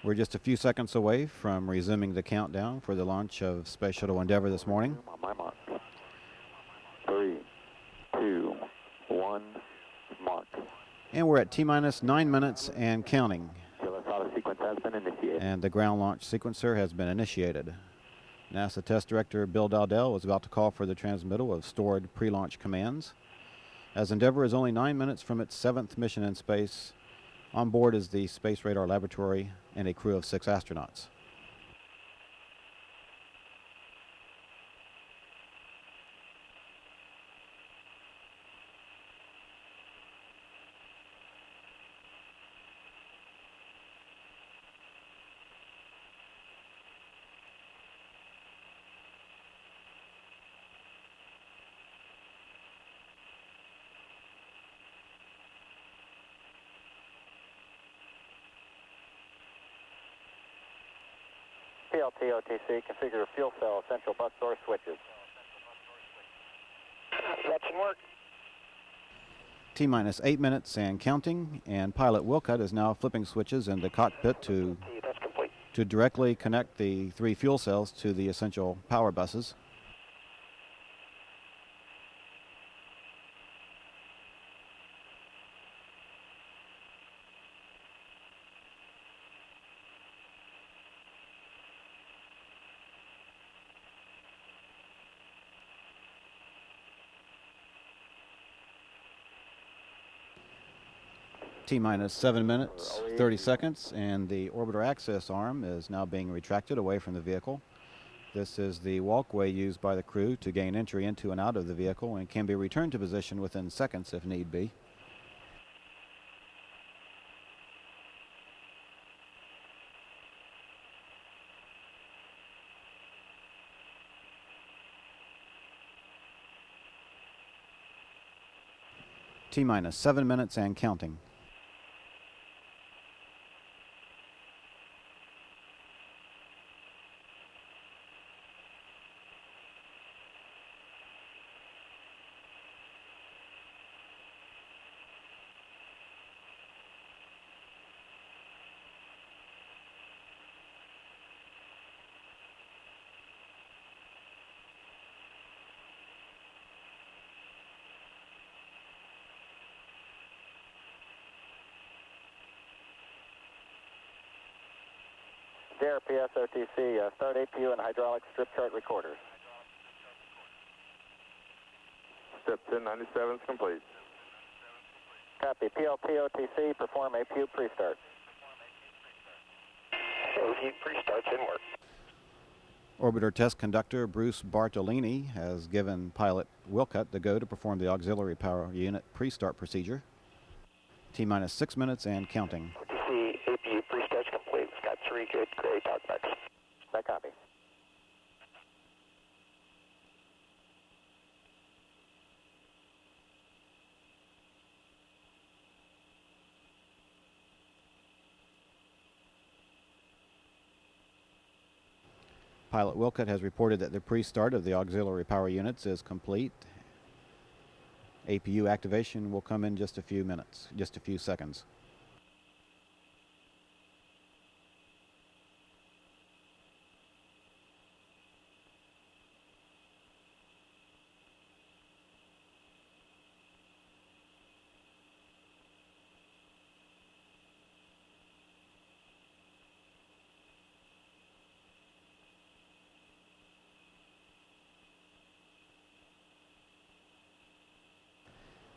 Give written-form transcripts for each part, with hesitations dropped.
We're just a few seconds away from resuming the countdown for the launch of Space Shuttle Endeavour this morning. On my mark. 3, 2, 1, mark. And we're at T-minus 9 minutes and counting. TLS auto sequence has been initiated. And the ground launch sequencer has been initiated. NASA Test Director Bill Dowdell was about to call for the transmittal of stored pre-launch commands. As Endeavour is only 9 minutes from its 7th mission in space, on board is the Space Radar Laboratory and a crew of 6 astronauts. PLT OTC, configure fuel cell essential bus door switches. That's in work. T-minus 8 minutes and counting, and pilot Wilcutt is now flipping switches in the cockpit to directly connect the 3 fuel cells to the essential power buses. T-minus 7 minutes, 30 seconds, and the orbiter access arm is now being retracted away from the vehicle. This is the walkway used by the crew to gain entry into and out of the vehicle and can be returned to position within seconds if need be. T-minus 7 minutes and counting. JRPS OTC, start APU and hydraulic strip chart recorders. Step 1097 is complete. Copy. PLT OTC, perform APU pre-start. APU pre-start's in work. Orbiter test conductor Bruce Bartolini has given pilot Wilcutt the go to perform the auxiliary power unit pre-start procedure. T-minus 6 minutes and counting. OTC, APU pre-start's complete. It's got 3 good gray talkbacks. That copy. Pilot Wilcutt has reported that the pre-start of the auxiliary power units is complete. APU activation will come in just a few minutes, just a few seconds.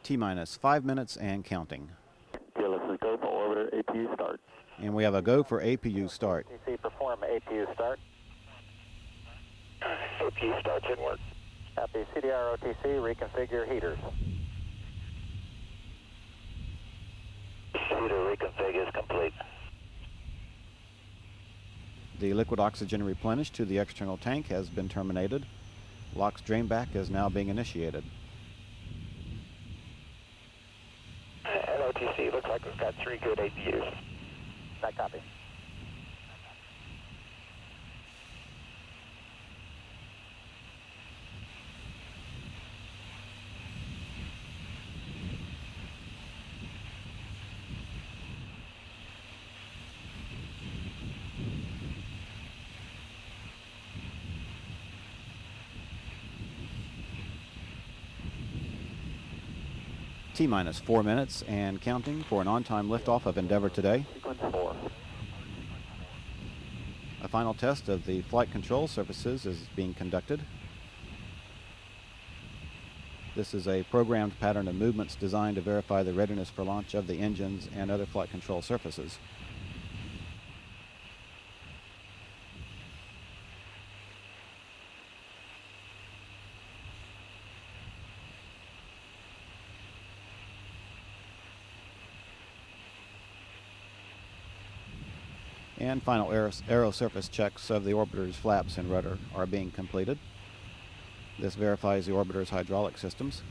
T-minus 5 minutes and counting. TLS is go for orbiter APU start. And we have a go for APU start. OTC, perform APU start. APU starts in work. Copy. CDR OTC, reconfigure heaters. Heater reconfig is complete. The liquid oxygen replenished to the external tank has been terminated. LOX drainback is now being initiated. And OTC looks like we've got 3 good APUs. That copy. T-minus 4 minutes and counting for an on-time liftoff of Endeavour today. Sequence 4. A final test of the flight control surfaces is being conducted. This is a programmed pattern of movements designed to verify the readiness for launch of the engines and other flight control surfaces. And final aero surface checks of the orbiter's flaps and rudder are being completed. This verifies the orbiter's hydraulic systems.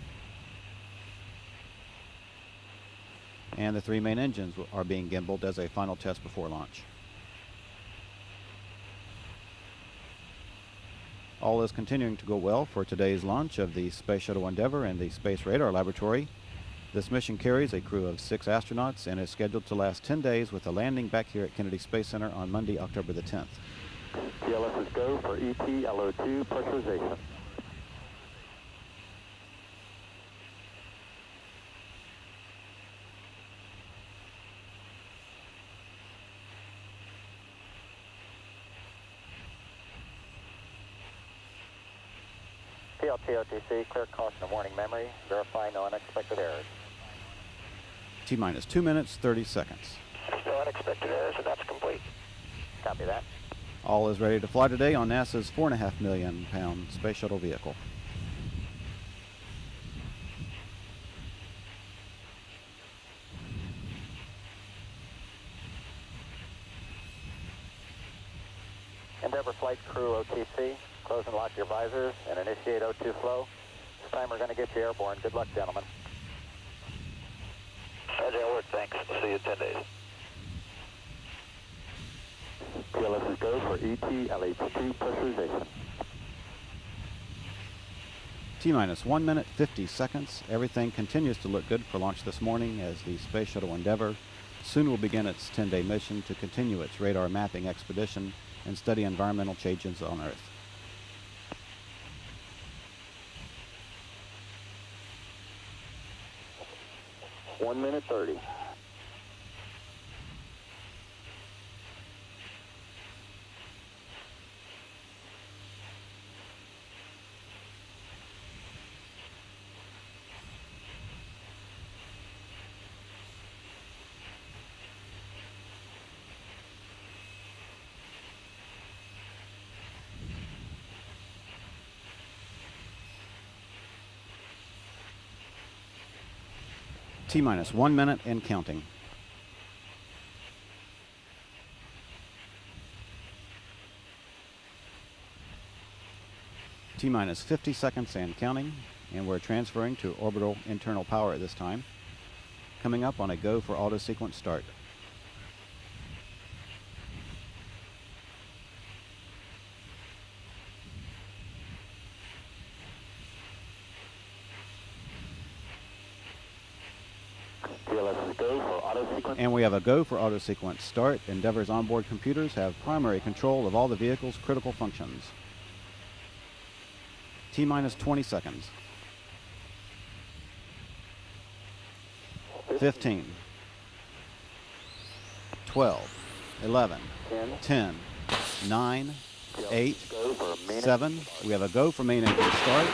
And the 3 main engines are being gimbaled as a final test before launch. All is continuing to go well for today's launch of the Space Shuttle Endeavour and the Space Radar Laboratory. This mission carries a crew of 6 astronauts and is scheduled to last 10 days with a landing back here at Kennedy Space Center on Monday, October the 10th. TLS is go for ET-LO2 pressurization. TLT-OTC, clear caution and warning memory. Verify no unexpected errors. T-minus 2 minutes, 30 seconds. No unexpected errors, and that's complete. Copy that. All is ready to fly today on NASA's 4.5 million pound space shuttle vehicle. Endeavour flight crew OTC, close and lock your visors and initiate O2 flow. This time we're going to get you airborne. Good luck, gentlemen. That'll work, thanks. See you in 10 days. TLS is go for ET-LH2 pressurization. T-minus 1 minute, 50 seconds. Everything continues to look good for launch this morning as the Space Shuttle Endeavour soon will begin its 10-day mission to continue its radar mapping expedition and study environmental changes on Earth. One minute 30. T-minus 1 minute and counting. T-minus 50 seconds and counting, and we're transferring to orbital internal power at this time. Coming up on a go for auto sequence start. TLS is go for auto sequence. And we have a go for auto sequence start. Endeavour's onboard computers have primary control of all the vehicle's critical functions. T-minus 20 seconds. 15, 12, 11, 10, 9, 8, 7. We have a go for main engine start.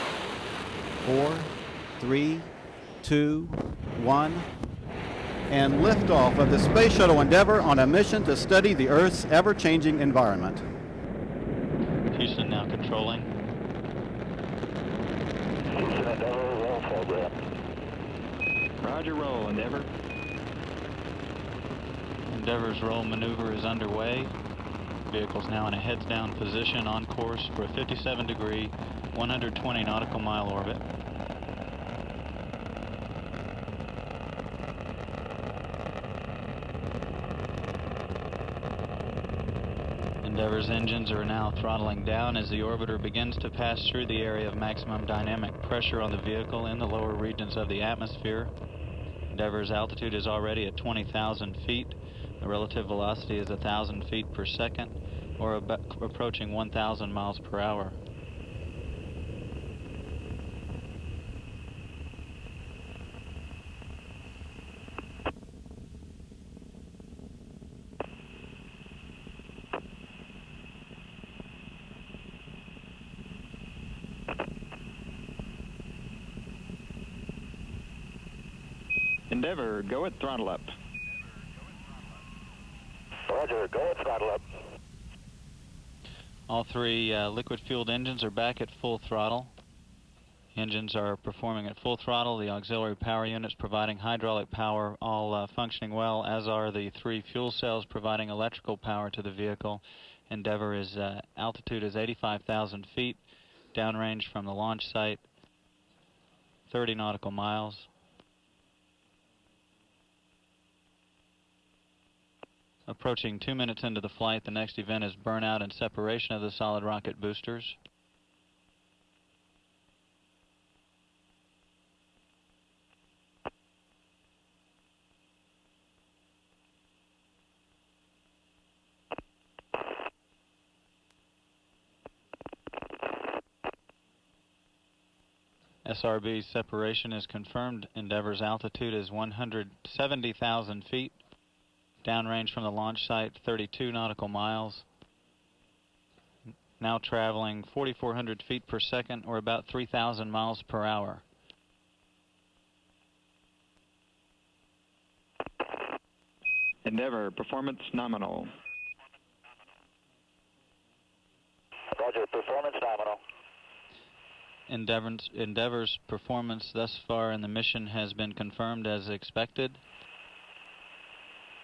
4, 3, 2, 1. And liftoff of the Space Shuttle Endeavour on a mission to study the Earth's ever-changing environment. Houston now controlling. Houston Endeavour, roll program. Roger, roll, Endeavour. Endeavour's roll maneuver is underway. Vehicle's now in a heads-down position on course for a 57-degree, 120 nautical mile orbit. Endeavour's engines are now throttling down as the orbiter begins to pass through the area of maximum dynamic pressure on the vehicle in the lower regions of the atmosphere. Endeavour's altitude is already at 20,000 feet. The relative velocity is 1,000 feet per second, or approaching 1,000 miles per hour. Endeavour, go at throttle up. Roger, go at throttle up. All three liquid-fueled engines are back at full throttle. Engines are performing at full throttle. The auxiliary power units providing hydraulic power all functioning well, as are the three fuel cells providing electrical power to the vehicle. Endeavour is altitude is 85,000 feet. Downrange from the launch site, 30 nautical miles. Approaching 2 minutes into the flight, the next event is burnout and separation of the solid rocket boosters. SRB separation is confirmed. Endeavour's altitude is 170,000 feet. Downrange from the launch site, 32 nautical miles. Now traveling 4,400 feet per second, or about 3,000 miles per hour. Endeavour, performance nominal. Roger, performance nominal. Endeavour's performance thus far in the mission has been confirmed as expected.